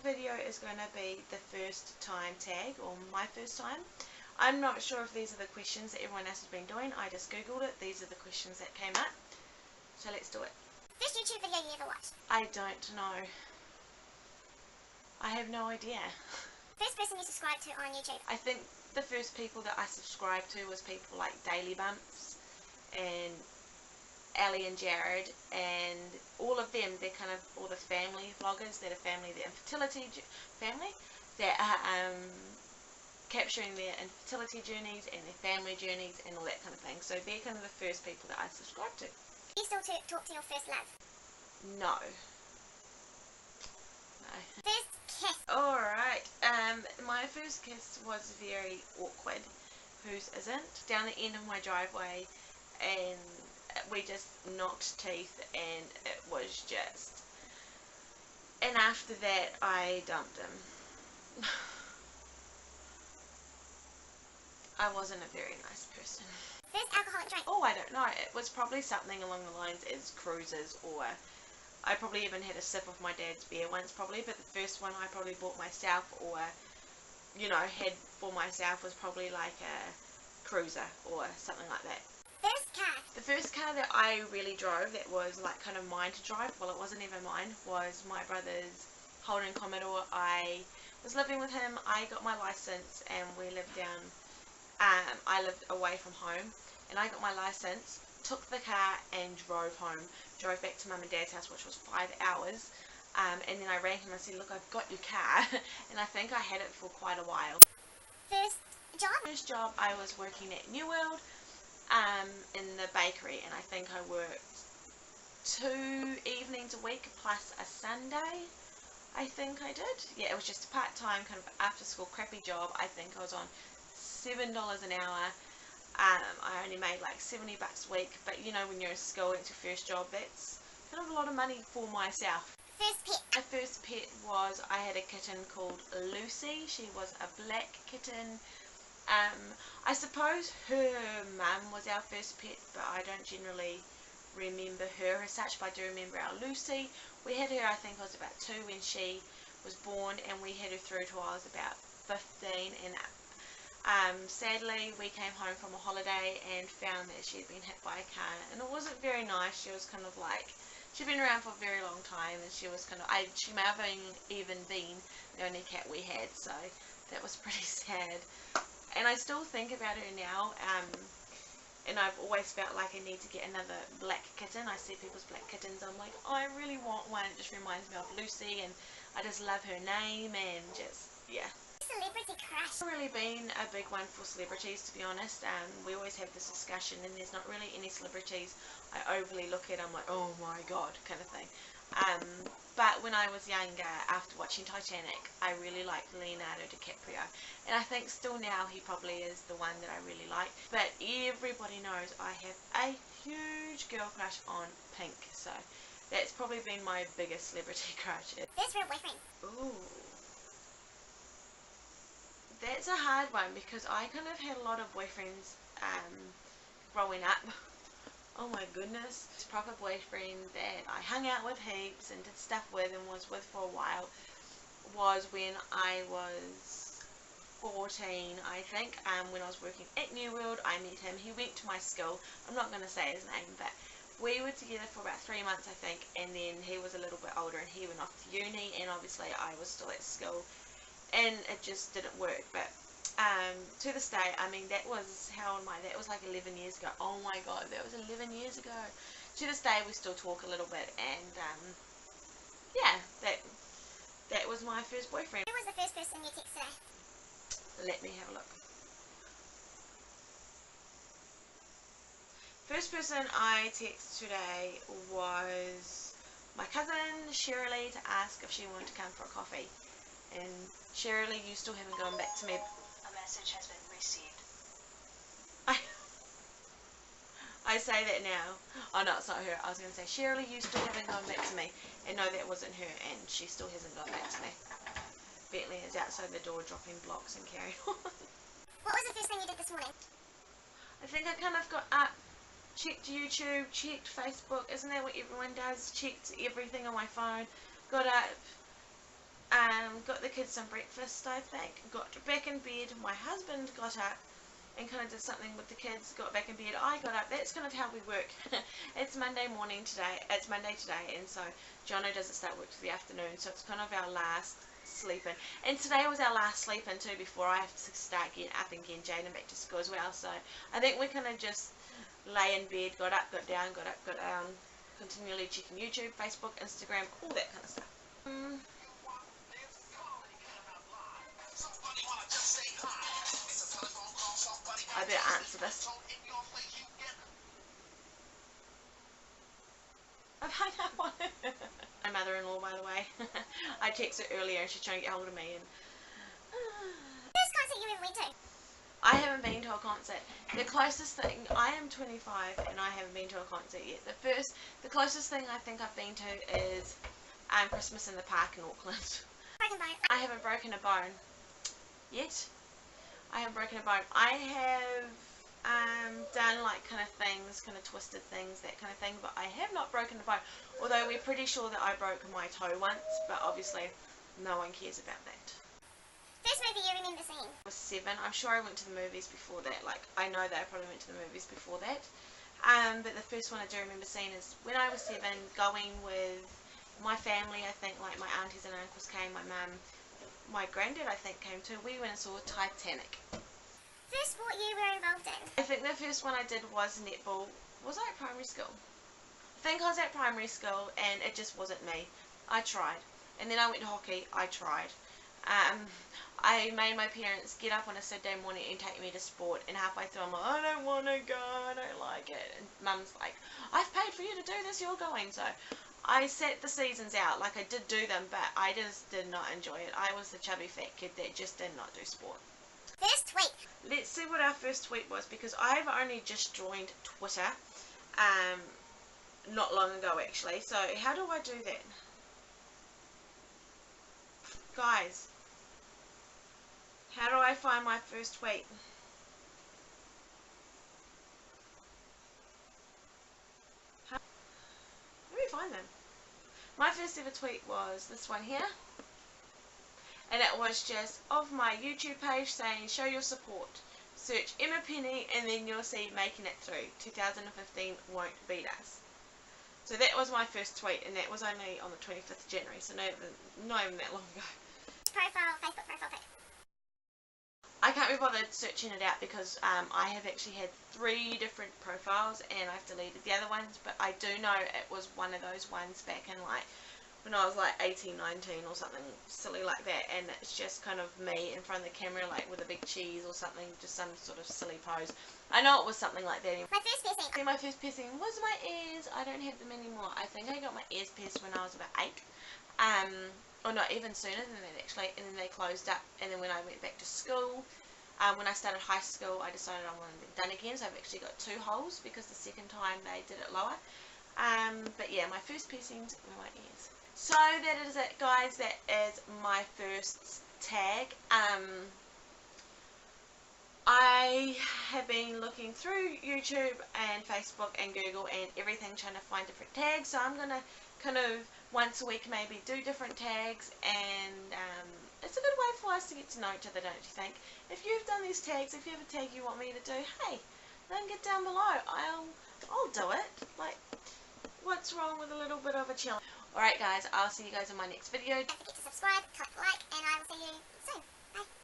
video is going to be the first time tag, or my first time. I'm not sure if these are the questions that everyone else has been doing. I just googled it. These are the questions that came up. So let's do it. First YouTube video you ever watched? I don't know. I have no idea. First person you subscribed to on YouTube? I think the first people that I subscribed to was people like Daily Bumps and Ali and Jared, and all of them, they're kind of all the family vloggers that are family, the infertility family, that are capturing their infertility journeys and their family journeys and all that kind of thing. So they're kind of the first people that I subscribe to. Do you still talk to your first love? No. First kiss? Alright, my first kiss was very awkward. Whose isn't? Down the end of my driveway, and we just knocked teeth, and it was just... And after that, I dumped him. I wasn't a very nice person. First alcoholic drink? Oh, I don't know. It was probably something along the lines as cruises, or I probably even had a sip of my dad's beer once probably, but the first one I probably bought myself, or, you know, had for myself, was probably like a cruiser or something like that. First car? The first car that I really drove that was like kind of mine to drive, well, it wasn't even mine, was my brother's Holden Commodore. I was living with him, I got my license, and we lived down, I lived away from home, and I got my license, took the car and drove home, drove back to mum and dad's house, which was 5 hours, and then I rang him and said, look, I've got your car, and I think I had it for quite a while. First job? First job, I was working at New World, in the bakery, and I think I worked 2 evenings a week plus a Sunday, I think I did. Yeah, it was just a part-time kind of after-school crappy job. I think I was on $7 an hour. I only made like 70 bucks a week, but you know, when you're in school, it's your first job, that's kind of a lot of money for myself. First pet? My first pet was, I had a kitten called Lucy. She was a black kitten. I suppose her mum was our first pet, but I don't generally remember her as such, but I do remember our Lucy. We had her, I think I was about 2 when she was born, and we had her through till I was about 15, and sadly we came home from a holiday and found that she had been hit by a car, and it wasn't very nice. She was kind of like, she'd been around for a very long time, and she was kind of, she may have even been the only cat we had, so that was pretty sad. And I still think about her now, and I've always felt like I need to get another black kitten. I see people's black kittens, I'm like, oh, I really want one. It just reminds me of Lucy, and I just love her name, and just, yeah. Celebrity crush? It's not really been a big one for celebrities, to be honest. We always have this discussion, and there's not really any celebrities I overly look at. I'm like, oh my god, kind of thing. But when I was younger, after watching Titanic, I really liked Leonardo DiCaprio, and I think still now he probably is the one that I really like. But everybody knows I have a huge girl crush on Pink, so that's probably been my biggest celebrity crush. First real boyfriend? Ooh. That's a hard one, because I kind of had a lot of boyfriends growing up. Oh my goodness. This proper boyfriend that I hung out with heaps and did stuff with and was with for a while was when I was 14, I think. When I was working at New World, I met him. He went to my school. I'm not going to say his name, but we were together for about 3 months, I think, and then he was a little bit older and he went off to uni, and obviously I was still at school, and it just didn't work. But to this day, I mean, that was, how old am I? That was like 11 years ago. Oh my god, that was 11 years ago. To this day, we still talk a little bit, and yeah, that was my first boyfriend. Who was the first person you texted today? Let me have a look. First person I texted today was my cousin Shirley, to ask if she wanted to come for a coffee. And Shirley, you still haven't gone back to me. A message has been received. I say that now. Oh no, it's not her. I was going to say, Shirley, you still haven't gone back to me. And no, that wasn't her, and she still hasn't gone back to me. Bentley is outside the door dropping blocks and carrying on. What was the first thing you did this morning? I think I kind of got up, checked YouTube, checked Facebook. Isn't that what everyone does? Checked everything on my phone. Got up, got the kids some breakfast, I think, got back in bed, my husband got up and kind of did something with the kids, got back in bed, I got up. That's kind of how we work. It's Monday morning today, it's Monday today, and so Jono doesn't start work till the afternoon, so it's kind of our last sleep in. And today was our last sleep in too, before I have to start getting up and getting Jaden back to school as well. So I think we kind of just lay in bed, got up, got down, got up, got down, continually checking YouTube, Facebook, Instagram, all that kind of stuff. I better answer this. I've hung up on her. My mother-in-law, by the way. I texted her earlier and she's trying to get hold of me. And First concert you ever went to? I haven't been to a concert. The closest thing, I am 25 and I haven't been to a concert yet. The closest thing I think I've been to is Christmas in the Park in Auckland. Broken bone. I haven't broken a bone yet. I haven't broken a bone. I have done like kind of things, kind of twisted things, that kind of thing, but I have not broken a bone. Although we're pretty sure that I broke my toe once, but obviously no one cares about that. First movie you remember seeing? I was 7. I'm sure I went to the movies before that. Like, I know that I probably went to the movies before that. But the first one I do remember seeing is when I was 7, going with my family. I think like my aunties and uncles came, my mum, my granddad I think came too. We went and saw Titanic. First sport you were involved in? I think the first one I did was netball. Was I at primary school? I think I was at primary school and it just wasn't me. I tried. And then I went to hockey. I tried. I made my parents get up on a Saturday morning and take me to sport, and halfway through I'm like, I don't want to go, I don't like it. And Mum's like, I've paid for you to do this, you're going. So I set the seasons out. Like, I did do them, but I just did not enjoy it. I was the chubby fat kid that just did not do sport. First tweet? Let's see what our first tweet was, because I've only just joined Twitter not long ago actually. So how do I do that? Guys, how do I find my first tweet? Let me find them. My first ever tweet was this one here. And it was just of my YouTube page saying, show your support. Search Emma Penny and then you'll see making it through. 2015 won't beat us. So that was my first tweet, and that was only on the 25th of January, so not even that long ago. Profile, Facebook profile pic. I can't be bothered searching it out because I have actually had 3 different profiles and I've deleted the other ones, but I do know it was one of those ones back in like when I was like 18, 19 or something silly like that, and it's just kind of me in front of the camera like with a big cheese or something, just some sort of silly pose. I know it was something like that. My first piercing. My first piercing was my ears. I don't have them anymore. I think I got my ears pierced when I was about 8. Or not, even sooner than that actually, and then they closed up, and then when I went back to school, when I started high school, I decided I wanted them done again, so I've actually got 2 holes because the second time they did it lower. But yeah, my first piercings were my ears. So that is it, guys. That is my first tag. I have been looking through YouTube and Facebook and Google and everything, trying to find different tags, so I'm going to kind of once a week maybe do different tags, and it's a good way for us to get to know each other, don't you think? If you've done these tags, if you have a tag you want me to do, hey, then get down below. I'll do it. Like, what's wrong with a little bit of a challenge? Alright guys, I'll see you guys in my next video. Don't forget to subscribe, comment,